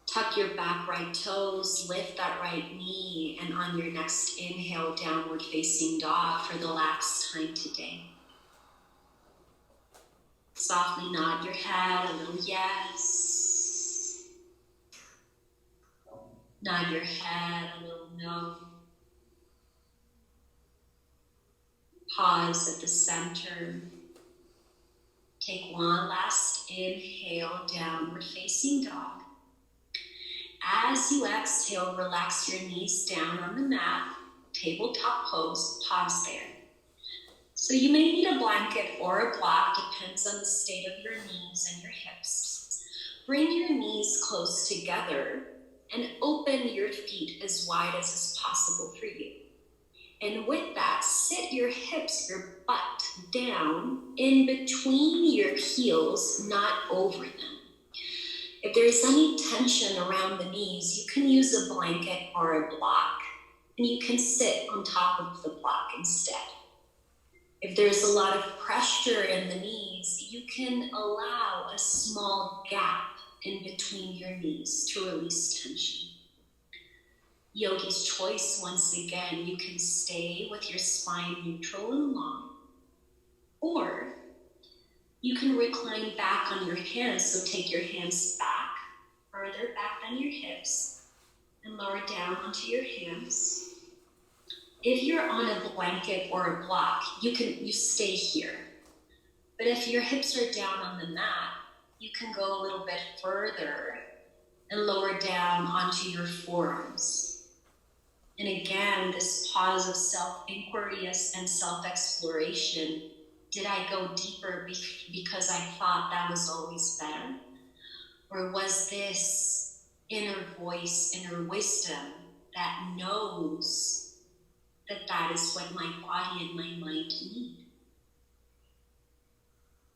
Tuck your back right toes, lift that right knee, and on your next inhale, downward facing dog for the last time today. Softly nod your head, a little yes. Nod your head, a little no. Pause at the center. Take one last inhale, downward facing dog. As you exhale, relax your knees down on the mat, tabletop pose, pause there. So you may need a blanket or a block, depends on the state of your knees and your hips. Bring your knees close together and open your feet as wide as is possible for you. And with that, sit your hips, your butt down in between your heels, not over them. If there's any tension around the knees, you can use a blanket or a block. And you can sit on top of the block instead. If there's a lot of pressure in the knees, you can allow a small gap in between your knees to release tension. Yogi's choice, once again, you can stay with your spine neutral and long, or you can recline back on your hands, so take your hands back, further back than your hips, and lower down onto your hands. If you're on a blanket or a block, you stay here. But if your hips are down on the mat, you can go a little bit further and lower down onto your forearms. And again, this pause of self-inquiry and self-exploration. Did I go deeper because I thought that was always better? Or was this inner voice, inner wisdom that knows that is what my body and my mind need?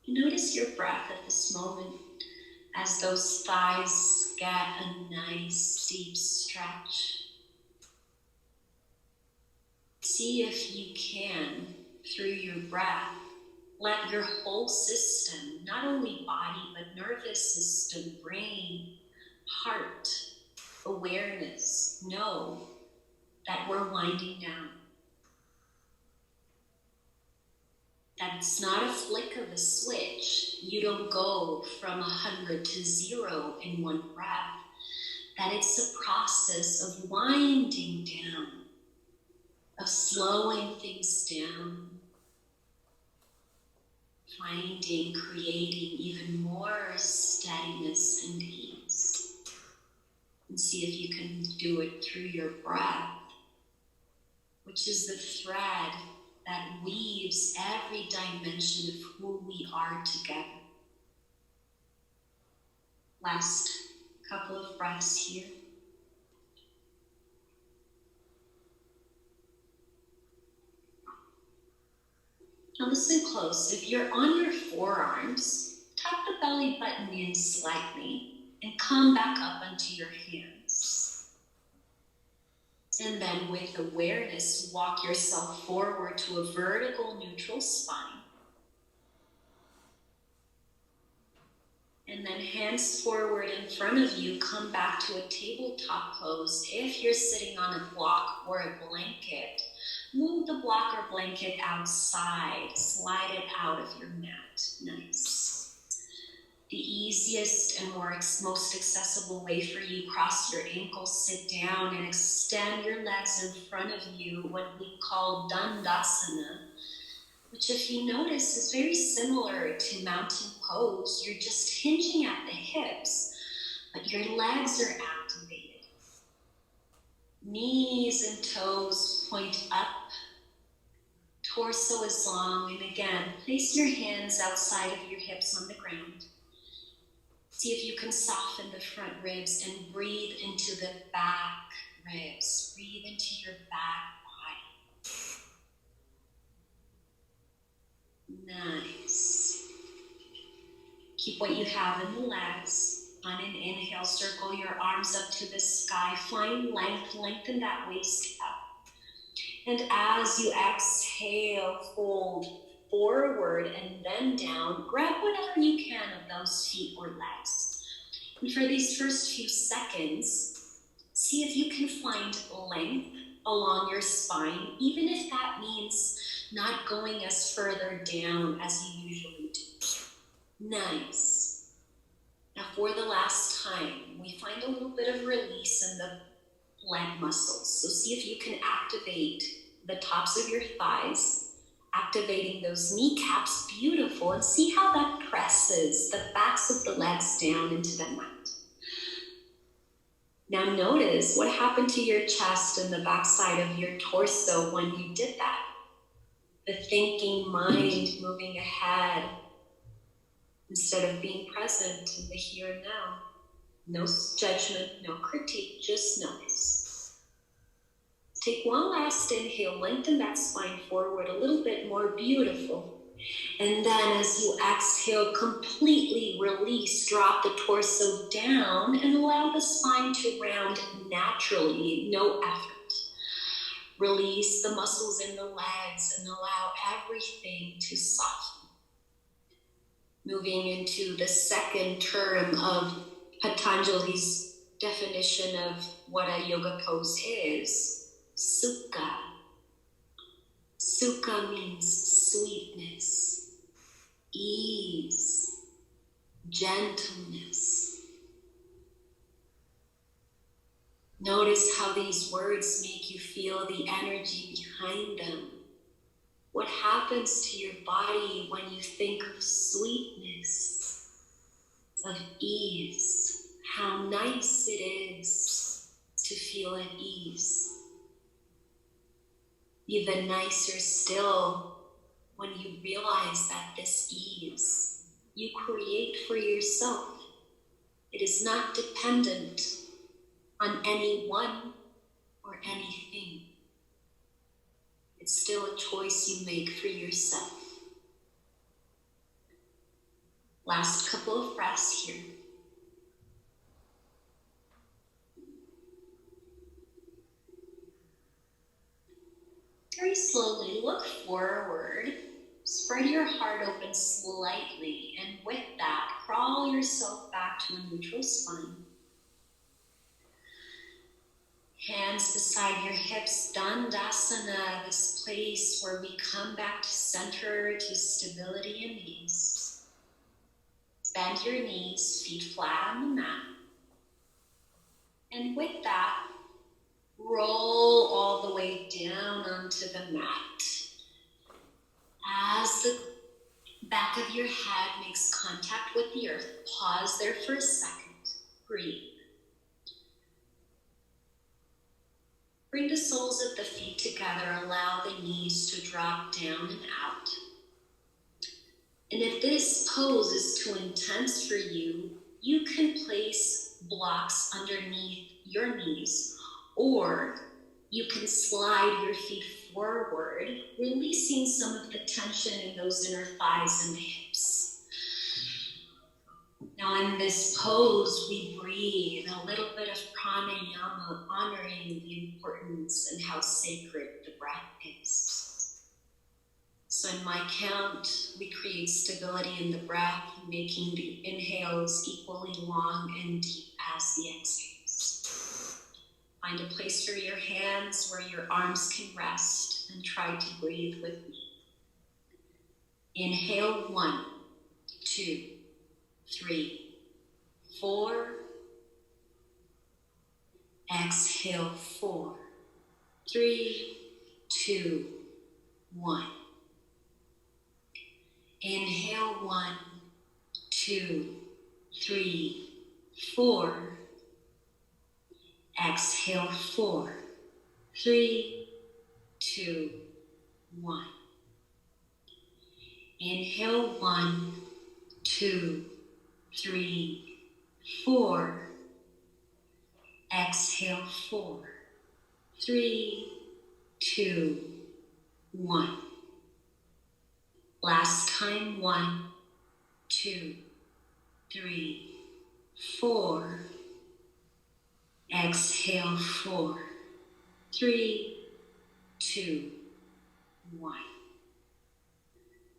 Notice your breath at this moment as those thighs get a nice deep stretch. See if you can, through your breath, let your whole system, not only body, but nervous system, brain, heart, awareness, know that we're winding down. That it's not a flick of a switch. You don't go from 100 to 0 in one breath. That it's a process of winding down, of slowing things down, finding, creating even more steadiness and ease. And see if you can do it through your breath, which is the thread that weaves every dimension of who we are together. Last couple of breaths here. Now listen close. If you're on your forearms, tuck the belly button in slightly and come back up onto your hands. And then with awareness, walk yourself forward to a vertical neutral spine. And then hands forward in front of you, come back to a tabletop pose. If you're sitting on a block or a blanket, move the block or blanket outside, slide it out of your mat. Nice. The easiest and most accessible way for you, cross your ankles, sit down and extend your legs in front of you, what we call Dandasana, which if you notice is very similar to mountain pose. You're just hinging at the hips, but your legs are activated. Knees and toes point up, torso is long, and again, place your hands outside of your hips on the ground. See if you can soften the front ribs and breathe into the back ribs. Breathe into your back body. Nice. Keep what you have in the legs. On an inhale, circle your arms up to the sky. Find length, lengthen that waist up. And as you exhale, fold forward and then down. Grab whatever you can of those feet or legs. And for these first few seconds, see if you can find length along your spine, even if that means not going as further down as you usually do. Nice. Now for the last time, we find a little bit of release in the leg muscles. So see if you can activate the tops of your thighs, activating those kneecaps, beautiful, and see how that presses the backs of the legs down into the mat. Now notice what happened to your chest and the backside of your torso when you did that. The thinking mind moving ahead instead of being present in the here and now. No judgment, no critique, just notice. Take one last inhale, lengthen that spine forward a little bit more, beautiful. And then as you exhale, completely release, drop the torso down and allow the spine to round naturally, no effort. Release the muscles in the legs and allow everything to soften. Moving into the second term of Patanjali's definition of what a yoga pose is, sukha. Sukha means sweetness, ease, gentleness. Notice how these words make you feel the energy behind them. What happens to your body when you think of sweetness, of ease? How nice it is to feel at ease. Even nicer still when you realize that this ease you create for yourself. It is not dependent on anyone or anything. It's still a choice you make for yourself. Last couple of breaths here. Very slowly look forward. Spread your heart open slightly, and with that, crawl yourself back to a neutral spine. Hands beside your hips, Dandasana, this place where we come back to center, to stability and ease. Bend your knees, feet flat on the mat. And with that, roll all the way down onto the mat. As the back of your head makes contact with the earth, pause there for a second. Breathe. Bring the soles of the feet together. Allow the knees to drop down and out. And if this pose is too intense for you, you can place blocks underneath your knees, or you can slide your feet forward, releasing some of the tension in those inner thighs and the hips. Now in this pose, we breathe a little bit of pranayama, honoring the importance and how sacred the breath is. So in my count, we create stability in the breath, making the inhales equally long and deep as the exhales. Find a place for your hands where your arms can rest and try to breathe with me. Inhale 1, 2, 3, 4. Exhale 4, 3, 2, 1. Inhale 1, 2, 3, 4. Exhale 4, 3, 2, 1. Inhale 1, 2, 3, 4. Exhale 4, 3, 2, 1. Last time, 1, 2, 3, 4. Exhale 4, 3, 2, 1.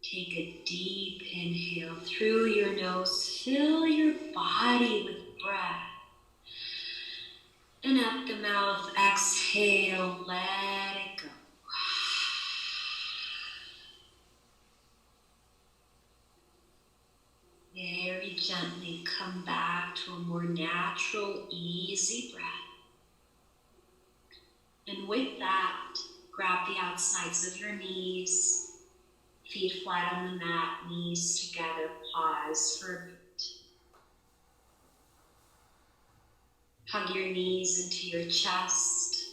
Take a deep inhale through your nose. Fill your body with breath. And out the mouth, exhale, let it go. Very gently come back to a more natural, easy breath. And with that, grab the outsides of your knees, feet flat on the mat, knees together, pause for a bit. Hug your knees into your chest.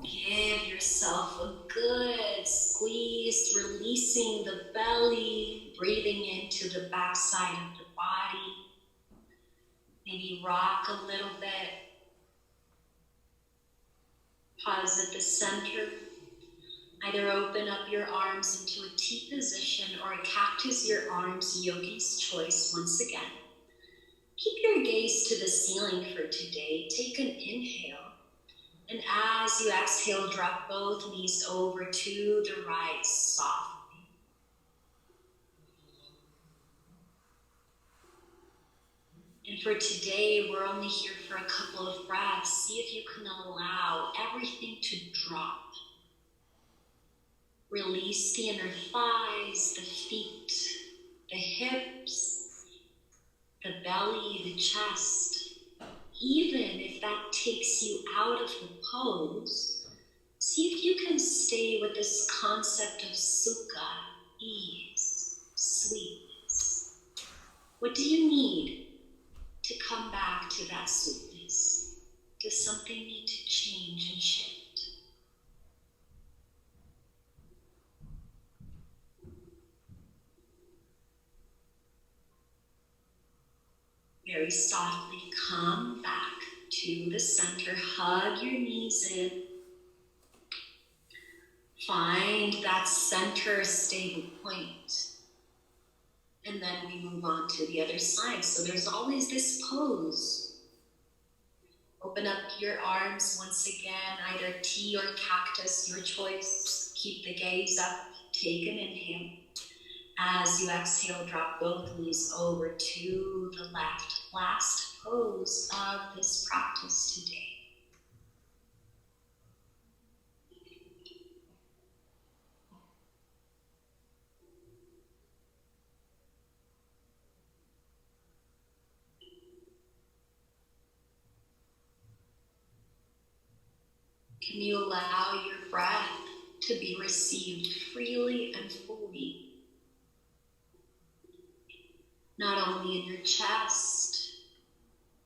Give yourself a good squeeze, releasing the belly, breathing into the backside of the body. Maybe rock a little bit. Pause at the center. Either open up your arms into a T position or a cactus your arms, yogi's choice once again. Keep your gaze to the ceiling for today. Take an inhale And as you exhale, drop both knees over to the right softly. And for today, we're only here for a couple of breaths. See if you can allow everything to drop. Release the inner thighs, the feet, the hips, the belly, the chest. Even if that takes you out of the pose, see if you can stay with this concept of sukha, ease, sweetness. What do you need to come back to that sweetness? Does something need to change and shift? Very softly come back to the center. Hug your knees in. Find that center stable point. And then we move on to the other side. So there's always this pose. Open up your arms once again, either T or cactus, your choice. Keep the gaze up. Take an inhale. As you exhale, drop both knees over to the left. Last pose of this practice today. Can you allow your breath to be received freely and fully? Not only in your chest,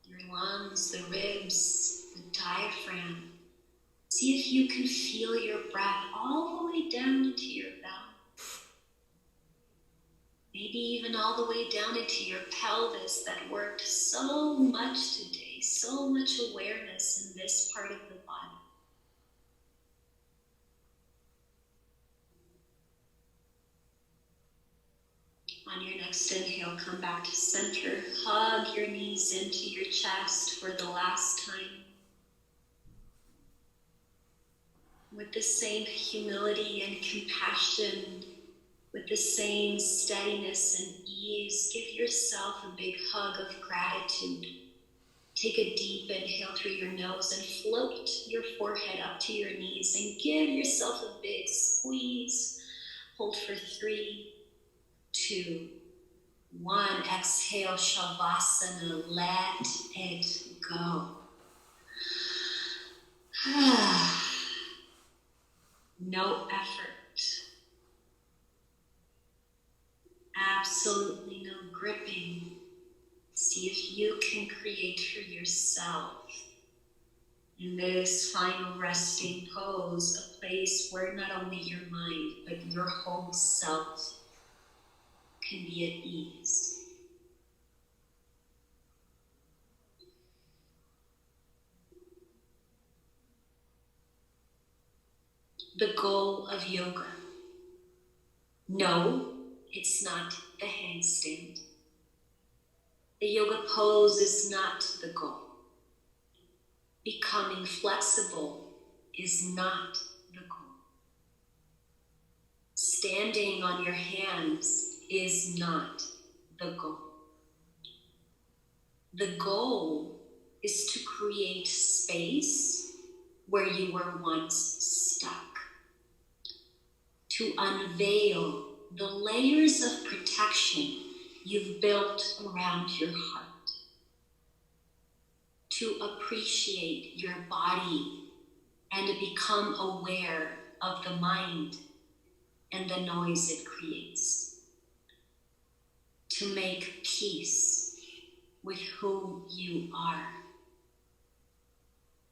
your lungs, the ribs, the diaphragm. See if you can feel your breath all the way down into your belly. Maybe even all the way down into your pelvis that worked so much today, so much awareness in this part of the body. On your next inhale, come back to center. Hug your knees into your chest for the last time. With the same humility and compassion, with the same steadiness and ease, give yourself a big hug of gratitude. Take a deep inhale through your nose and float your forehead up to your knees and give yourself a big squeeze. Hold for 3, 2, 1. Exhale, Shavasana. Let it go. No effort. Absolutely no gripping. See if you can create for yourself in this final resting pose a place where not only your mind, but your whole self can be at ease. The goal of yoga. No, it's not the handstand. The yoga pose is not the goal. Becoming flexible is not the goal. Standing on your hands is not the goal. The goal is to create space where you were once stuck. To unveil the layers of protection you've built around your heart. To appreciate your body and to become aware of the mind and the noise it creates. To make peace with who you are.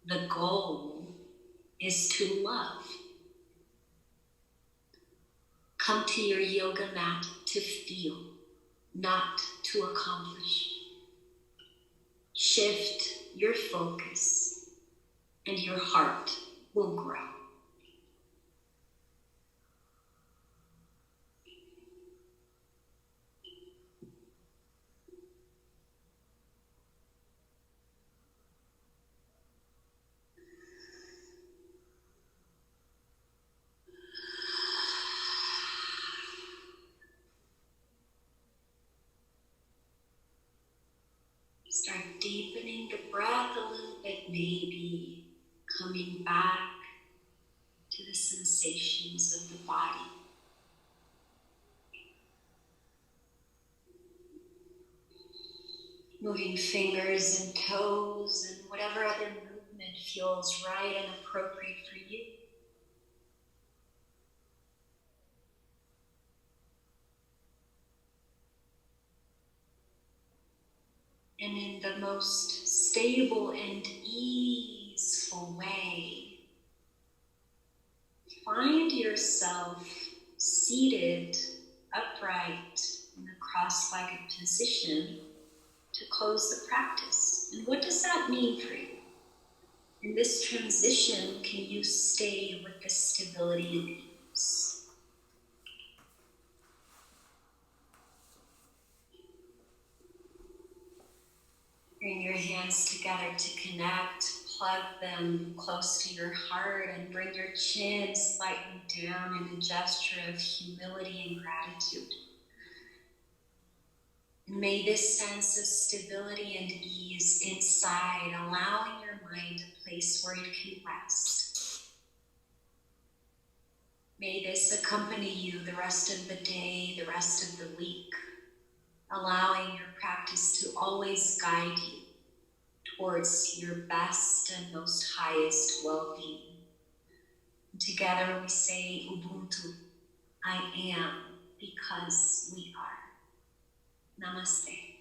The goal is to love. Come to your yoga mat to feel, not to accomplish. Shift your focus and your heart will grow. Start deepening the breath a little bit, maybe coming back to the sensations of the body. Moving fingers and toes and whatever other movement feels right and appropriate for you. And in the most stable and easeful way, find yourself seated upright in a cross-legged position to close the practice. And what does that mean for you? In this transition, can you stay with the stability and ease? Bring your hands together to connect, plug them close to your heart, and bring your chin slightly down in a gesture of humility and gratitude. And may this sense of stability and ease inside, allowing your mind a place where it can rest. May this accompany you the rest of the day, the rest of the week, allowing your practice to always guide you towards your best and most highest well-being. Together we say Ubuntu, I am because we are. Namaste.